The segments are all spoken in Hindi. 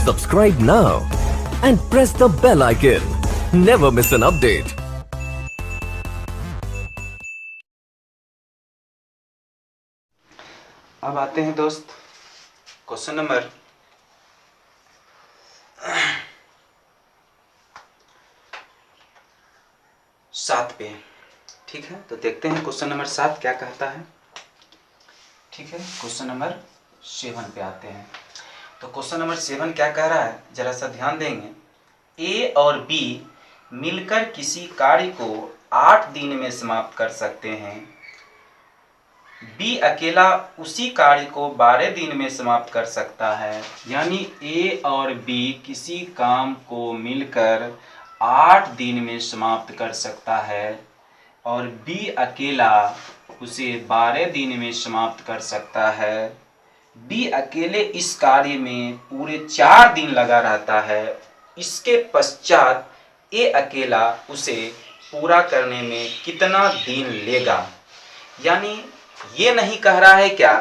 Subscribe now and press the bell icon. Never miss an update. अब आते हैं दोस्त क्वेश्चन नंबर 7 पे। ठीक है, तो देखते हैं क्वेश्चन नंबर 7 क्या कहता है। ठीक है, क्वेश्चन नंबर 7 पे आते हैं। तो क्वेश्चन नंबर 7 क्या कह रहा है, जरा सा ध्यान देंगे। ए और बी मिलकर किसी कार्य को 8 दिन में समाप्त कर सकते हैं। बी अकेला उसी कार्य को 12 दिन में समाप्त कर सकता है। यानी ए और बी किसी काम को मिलकर 8 दिन में समाप्त कर सकता है और बी अकेला उसे 12 दिन में समाप्त कर सकता है। बी अकेले इस कार्य में पूरे 4 दिन लगा रहता है। इसके पश्चात ए अकेला उसे पूरा करने में कितना दिन लेगा। यानी ये नहीं कह रहा है क्या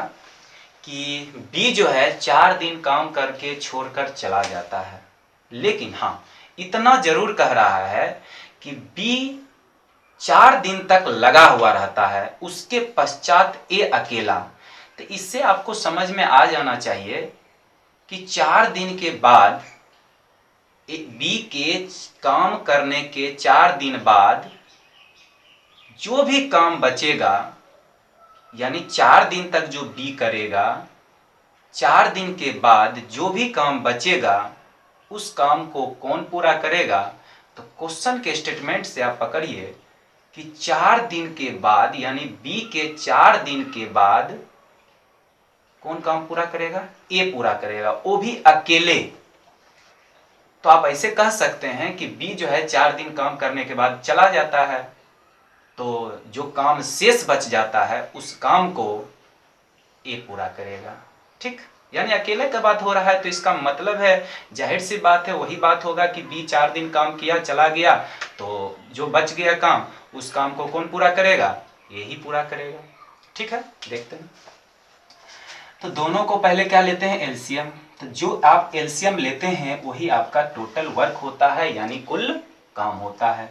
कि बी जो है 4 दिन काम करके छोड़कर चला जाता है, लेकिन हाँ इतना जरूर कह रहा है कि बी 4 दिन तक लगा हुआ रहता है, उसके पश्चात ए अकेला। तो इससे आपको समझ में आ जाना चाहिए कि 4 दिन के बाद बी के काम करने के 4 दिन बाद जो भी काम बचेगा, यानी 4 दिन तक जो बी करेगा, 4 दिन के बाद जो भी काम बचेगा उस काम को कौन पूरा करेगा। तो क्वेश्चन के स्टेटमेंट से आप पकड़िए कि 4 दिन के बाद यानी बी के 4 दिन के बाद कौन काम पूरा करेगा, ए पूरा करेगा, वो भी अकेले। तो आप ऐसे कह सकते हैं कि बी जो है 4 दिन काम करने के बाद चला जाता है, तो जो काम शेष बच जाता है उस काम को ए पूरा करेगा। ठीक, यानी अकेले का बात हो रहा है, तो इसका मतलब है जाहिर सी बात है वही बात होगा कि बी 4 दिन काम किया चला गया, तो जो बच गया काम उस काम को कौन पूरा करेगा, ए ही पूरा करेगा। ठीक है, देखते हैं। तो दोनों को पहले क्या लेते हैं, एलसीएम। तो जो आप एलसीएम लेते हैं वही आपका टोटल वर्क होता है, यानी कुल काम होता है।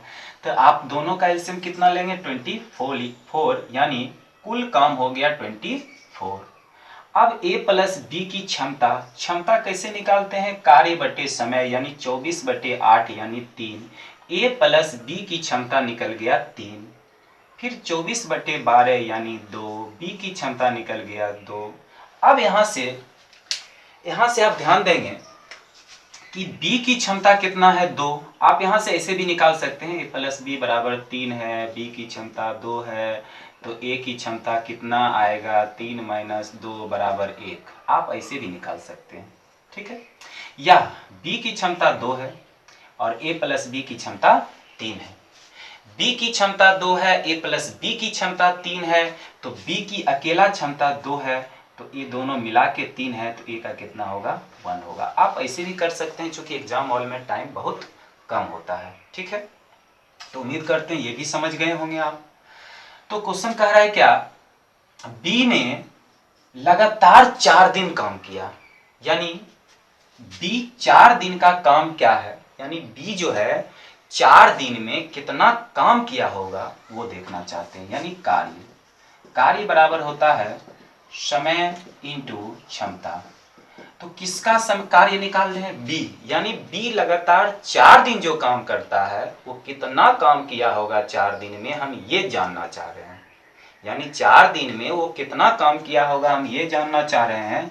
तो आप दोनों का एलसीएम कितना लेंगे, 24, यानी कुल काम हो गया 24। अब ए प्लस बी की क्षमता कैसे निकालते हैं, कार्य बटे समय, यानी 24/8 यानी 3। ए प्लस बी की क्षमता निकल गया 3। फिर 24/12 यानी 2। बी की क्षमता निकल गया 2। अब यहाँ से आप ध्यान देंगे कि B की क्षमता कितना है, 2। आप यहाँ से ऐसे भी निकाल सकते हैं, A प्लस बी बराबर 3 है, B की क्षमता 2 है, तो A की क्षमता कितना आएगा, 3 - 2 बराबर 1। आप ऐसे भी निकाल सकते हैं। ठीक है, या B की क्षमता 2 है और A प्लस बी की क्षमता 3 है। B की क्षमता 2 है, A प्लस बी की क्षमता 3 है, तो B की अकेला क्षमता 2 है, तो ये दोनों मिला के 3 है, तो ए का कितना होगा, 1 होगा। आप ऐसे भी कर सकते हैं, क्योंकि एग्जाम हॉल में टाइम बहुत कम होता है। ठीक है, तो उम्मीद करते हैं ये भी समझ गए होंगे आप। तो क्वेश्चन कह रहा है क्या, बी ने लगातार 4 दिन काम किया, यानी बी 4 दिन का काम क्या है, यानी बी जो है 4 दिन में कितना काम किया होगा वो देखना चाहते हैं। यानी कार्य बराबर होता है समय इंटू क्षमता। तो किसका कार्य निकाल रहे हैं, बी, यानी बी लगातार 4 दिन जो काम करता है वो कितना काम किया होगा 4 दिन में, हम ये जानना चाह रहे हैं। यानी 4 दिन में वो कितना काम किया होगा हम ये जानना चाह रहे हैं।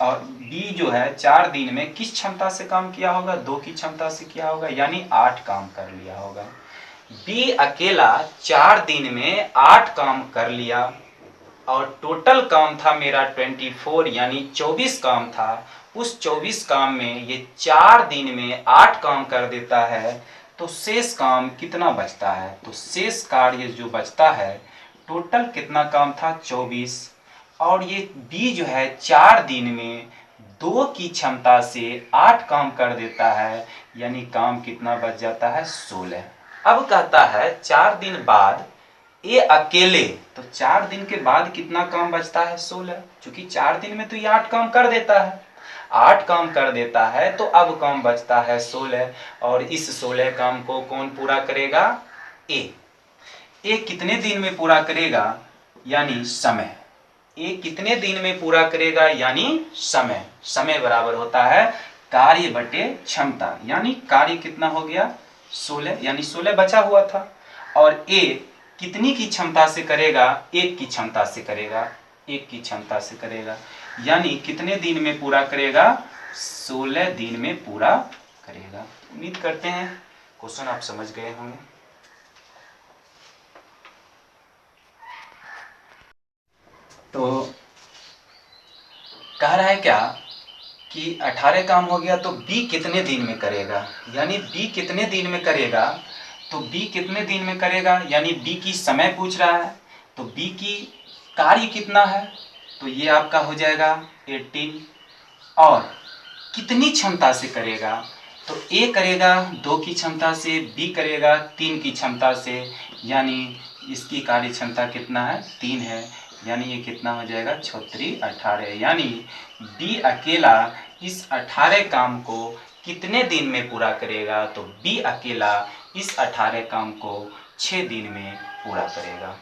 और बी जो है 4 दिन में किस क्षमता से काम किया होगा, 2 की क्षमता से किया होगा, यानी 8 काम कर लिया होगा। बी अकेला 4 दिन में 8 काम कर लिया और टोटल काम था मेरा 24, यानी 24 काम था। उस 24 काम में ये 4 दिन में 8 काम कर देता है, तो शेष काम कितना बचता है, तो शेष कार्य जो बचता है, टोटल कितना काम था 24, और ये बी जो है 4 दिन में 2 की क्षमता से 8 काम कर देता है, यानी काम कितना बच जाता है, 16। अब कहता है 4 दिन बाद ये अकेले, तो 4 दिन के बाद कितना काम बचता है, 16, क्योंकि 4 दिन में तो ये 8 काम कर देता है। 8 काम कर देता है तो अब काम बचता है 16, और इस 16 काम को कौन पूरा करेगा? ए कितने दिन में पूरा करेगा? यानी समय। ए कितने दिन में पूरा करेगा? यानी समय। समय बराबर होता है कार्य बटे क्षमता, यानी कार्य कितना हो गया? 16, यानी 16 बचा हुआ था, और ए कितनी की क्षमता से करेगा? 1 की क्षमता से करेगा, 1 की क्षमता से करेगा, यानी कितने दिन में पूरा करेगा? 16 दिन में पूरा करेगा। उम्मीद करते हैं क्वेश्चन आप समझ गए होंगे। तो कह रहा है क्या कि 18 काम हो गया, तो बी कितने दिन में करेगा? यानी बी कितने दिन में करेगा? तो बी कितने दिन में करेगा, यानी बी की समय पूछ रहा है, तो बी की कार्य कितना है? तो ये आपका हो जाएगा 18, और कितनी क्षमता से करेगा? तो ए करेगा 2 की क्षमता से, बी करेगा 3 की क्षमता से, यानी इसकी कार्य क्षमता कितना है? 3 है, यानी ये कितना हो जाएगा? 6 18, यानी बी अकेला इस 18 काम को कितने दिन में पूरा करेगा? तो बी अकेला इस 18 काम को 6 दिन में पूरा करेगा।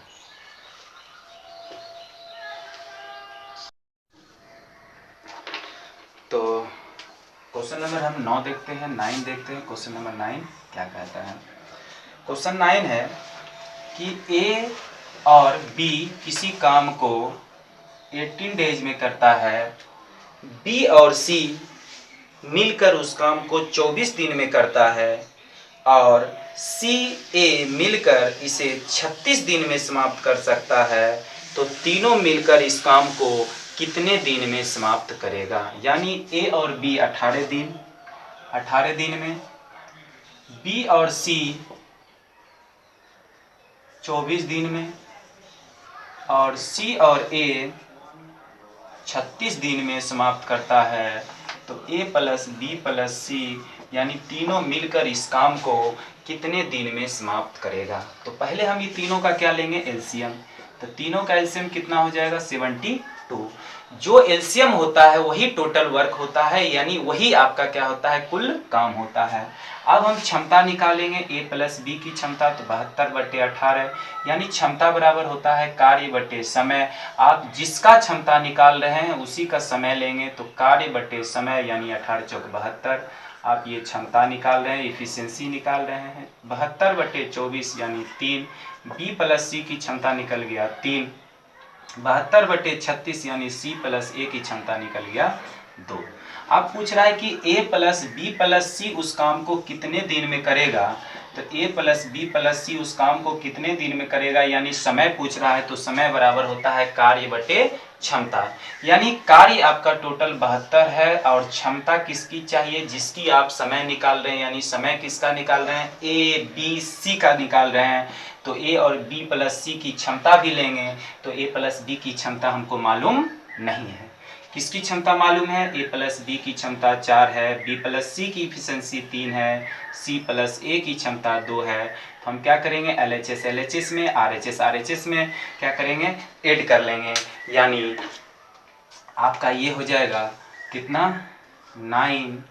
तो क्वेश्चन नंबर हम 9 देखते हैं, 9 देखते हैं। क्वेश्चन नंबर 9 क्या कहता है? क्वेश्चन 9 है कि ए और बी किसी काम को 18 डेज में करता है, बी और सी मिलकर उस काम को 24 दिन में करता है, और सी ए मिलकर इसे 36 दिन में समाप्त कर सकता है, तो तीनों मिलकर इस काम को कितने दिन में समाप्त करेगा? यानी ए और बी 18 दिन, 18 दिन में, बी और सी 24 दिन में, और सी और ए 36 दिन में समाप्त करता है, तो ए प्लस बी प्लस सी यानी तीनों मिलकर इस काम को कितने दिन में समाप्त करेगा? तो पहले हम ये तीनों का क्या लेंगे? एलसीएम। तो तीनों का एलसीएम कितना हो जाएगा? 72। जो एलसीएम होता है वही टोटल वर्क होता है, यानी वही आपका क्या होता है? कुल काम होता है। अब हम क्षमता निकालेंगे, ए प्लस बी की क्षमता, तो 72/18, यानी क्षमता बराबर होता है कार्य बटे समय। आप जिसका क्षमता निकाल रहे हैं उसी का समय लेंगे, तो कार्य बटे समय, यानी 18 चौक 72। आप ये क्षमता निकाल रहे हैं, इफिशियंसी निकाल रहे हैं, 72/24 यानी 3। बी प्लस सी की क्षमता निकल गया 3, 72/36 यानी सी प्लस ए की क्षमता निकल गया 2। अब पूछ रहा है कि ए प्लस बी प्लस सी उस काम को कितने दिन में करेगा? तो ए प्लस बी प्लस सी उस काम को कितने दिन में करेगा, यानी समय पूछ रहा है, तो समय बराबर होता है कार्य बटे क्षमता। यानी कार्य आपका टोटल 72 है, और क्षमता किसकी चाहिए? जिसकी आप समय निकाल रहे हैं, यानी समय किसका निकाल रहे हैं? ए बी सी का निकाल रहे हैं, तो ए और बी प्लस सी की क्षमता भी लेंगे, तो ए प्लस बी की क्षमता हमको मालूम नहीं है। किसकी क्षमता मालूम है? ए प्लस बी की क्षमता 4 है, बी प्लस सी की इफिशियंसी 3 है, सी प्लस ए की क्षमता 2 है। तो हम क्या करेंगे? एलएचएस एलएचएस में, आरएचएस आरएचएस में क्या करेंगे? ऐड कर लेंगे, यानी आपका ये हो जाएगा कितना? 9,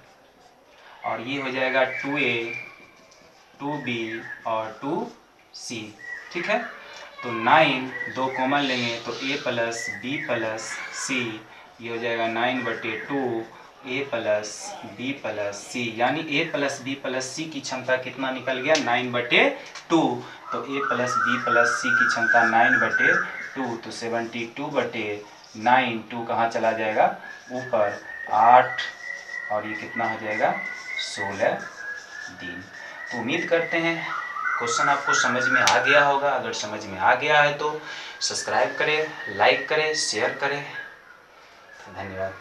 और ये हो जाएगा 2A 2B और 2C। ठीक है, तो 9 2 कॉमन लेंगे, तो A प्लस बी प्लस सी, ये हो जाएगा 9/2 A प्लस बी प्लस सी, यानी A प्लस बी प्लस सी की क्षमता कितना निकल गया? 9/2। तो A प्लस बी प्लस सी की क्षमता 9/2, तो 72/9, 2 कहाँ चला जाएगा? ऊपर 8, और ये कितना हो जाएगा? 16 दिन। तो उम्मीद करते हैं क्वेश्चन आपको समझ में आ गया होगा। अगर समझ में आ गया है तो सब्सक्राइब करें, लाइक करें, शेयर करें। धन्यवाद।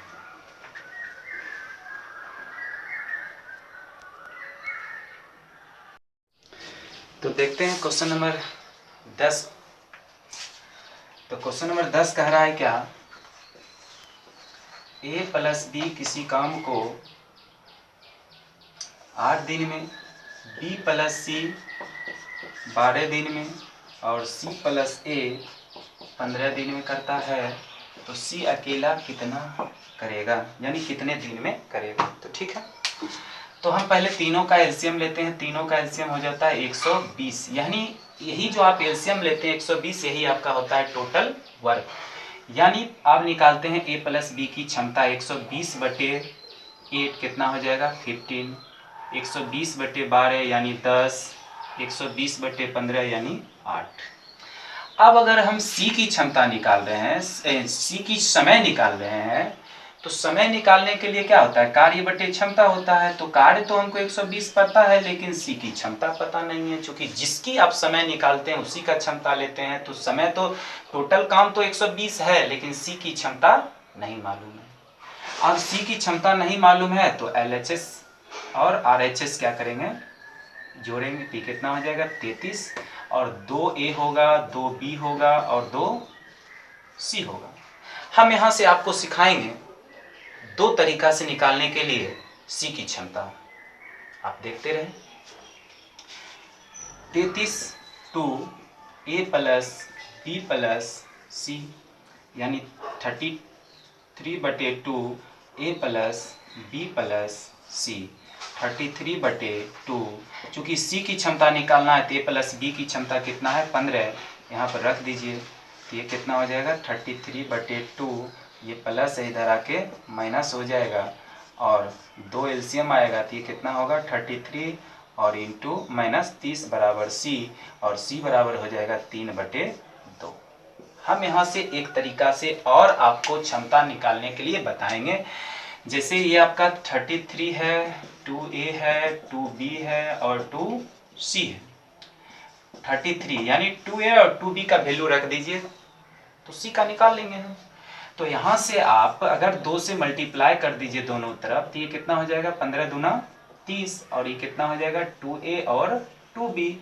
तो देखते हैं क्वेश्चन नंबर 10। तो क्वेश्चन नंबर 10 कह रहा है क्या? ए प्लस बी किसी काम को 8 दिन में, बी प्लस सी 12 दिन में, और सी प्लस ए 15 दिन में करता है, तो सी अकेला कितना करेगा, यानी कितने दिन में करेगा। तो ठीक है, तो हम पहले तीनों का एलसीएम लेते हैं। तीनों का एलसीएम हो जाता है 120, यानी यही जो आप एलसीएम लेते हैं 120, यही आपका होता है टोटल वर्क। यानी आप निकालते हैं a प्लस बी की क्षमता 120/8 कितना हो जाएगा 15, 120/12 यानी 10, 120/15 यानी 8। अब अगर हम C की क्षमता निकाल रहे हैं, C की समय निकाल रहे हैं, तो समय निकालने के लिए क्या होता है, कार्य बटे क्षमता होता है। तो कार्य तो हमको 120 पता है, लेकिन C की क्षमता पता नहीं है। चूंकि जिसकी आप समय निकालते हैं उसी का क्षमता लेते हैं, तो समय तो टोटल काम तो 120 है, लेकिन C की क्षमता नहीं मालूम है। अब C की क्षमता नहीं मालूम है तो LHS और RHS क्या करेंगे, जोड़ेंगे। P कितना हो जाएगा 33, और 2A होगा, 2B होगा और 2C होगा। हम यहाँ से आपको सिखाएंगे दो तरीका से निकालने के लिए C की क्षमता। आप देखते रहे। 33 two A plus B plus C, यानी 33/2 A plus B plus C, 33/2। चूंकि C की क्षमता निकालना है तो A प्लस B की क्षमता कितना है 15, यहाँ पर रख दीजिए। तो ये कितना हो जाएगा 33/2, ये प्लस है, इधर आके माइनस हो जाएगा, और 2 एलसीएम आएगा तो ये कितना होगा 33 और इंटू माइनस 30 बराबर C, और C बराबर हो जाएगा 3/2। हम यहाँ से एक तरीका से और आपको क्षमता निकालने के लिए बताएंगे। जैसे ये आपका 33 है, 2A है, 2B है और 2C है। 33 यानी 2A और 2B का वैल्यू रख दीजिए तो C का निकाल लेंगे हम। तो यहाँ से आप अगर 2 से मल्टीप्लाई कर दीजिए दोनों तरफ तो ये कितना हो जाएगा 15 दूना 30, और ये कितना हो जाएगा 2A और 2B।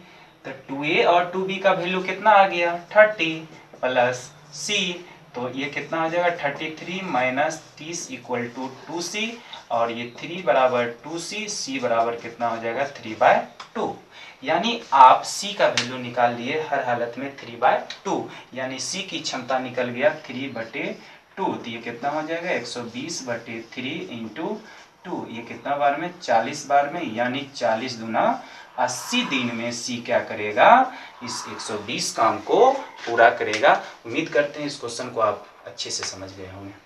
तो 2A और 2B का वैल्यू कितना आ गया 30 प्लस C, तो ये कितना हो जाएगा 33 माइनस 30 इक्वल टू 2C, और ये 3 बराबर 2C, C बराबर कितना हो जाएगा 3/2। यानी आप C का वैल्यू निकाल लिए हर हालत में 3/2, यानी C की क्षमता निकल गया 3/2। तो ये कितना हो जाएगा 120/3 इंटू 2, ये कितना बार में 40 बार में, यानी 40 दूना 80 दिन में C क्या करेगा, इस 120 काम को पूरा करेगा। उम्मीद करते हैं इस क्वेश्चन को आप अच्छे से समझ गए होंगे।